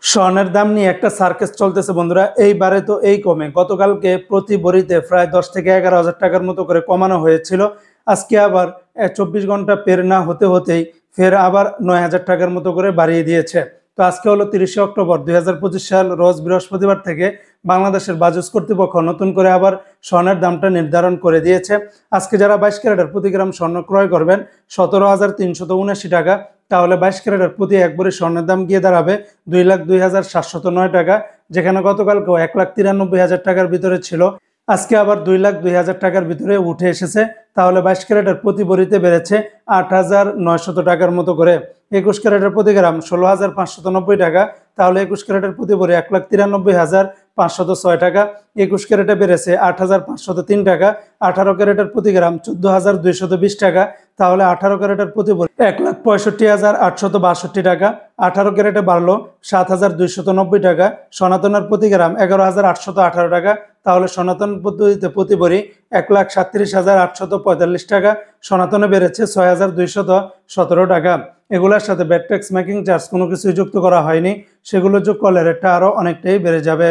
স্বর্ণের দাম নিয়ে একটা সার্কেস চলতেছে বন্ধুরা। এইবারে তো এই কমে, গতকালকে প্রতি ভরিতে প্রায় 10 থেকে 11 হাজার টাকার মতো করে কমানো হয়েছিল। আজকে আবার 24 ঘন্টা পের না হতে হতেই ফের আবার 9 হাজার টাকার মতো করে বাড়িয়ে দিয়েছে। তো আজকে হলো 30শে অক্টোবর 2025 সাল, রোজ বৃহস্পতিবার থেকে বাংলাদেশের বাজুস কর্তৃপক্ষ নতুন করে আবার স্বর্ণের দামটা নির্ধারণ করে দিয়েছে। আজকে যারা 22 ক্যারেটের প্রতি গ্রাম স্বর্ণ ক্রয় করবেন 17,379 টাকা, তাহলে 22 ক্যারেটের প্রতি এক ভরি স্বর্ণের দাম গিয়ে দাঁড়াবে 2,02,709 টাকা, যেখানে গতকালকেও 1,93,000 টাকার ভিতরে ছিল। আজকে আবার 2,02,000 টাকার ভিতরে উঠে এসেছে। তাহলে 22 ক্যারেটের প্রতি ভরিতে বেড়েছে 8,900 টাকার মতো করে। 21 ক্যারেটের প্রতি গ্রাম 16,590 টাকা, তাহলে 21 ক্যারেটের প্রতি ভরি 1,93,506 টাকা। 21 ক্যারেটে বেড়েছে 8,503 টাকা। 18 ক্যারেটের প্রতি গ্রাম 14,220 টাকা, তাহলে 18 ক্যারেটের প্রতি ভরি 1,65,862 টাকা। 18 ক্যারেটে বাড়লো 7,290 টাকা। সনাতনের প্রতি গ্রাম 11,818 টাকা, তাহলে সনাতন পদ্ধতিতে প্রতি ভরি 1,37,845 টাকা। সনাতনে বেড়েছে 6,217 টাকা। এগুলোর সাথে ভ্যাট ট্যাক্স মেকিং চার্জ কোনো কিছুই যুক্ত করা হয়নি, সেগুলো যোগ করলে রেটটা আরও অনেকটাই বেড়ে যাবে।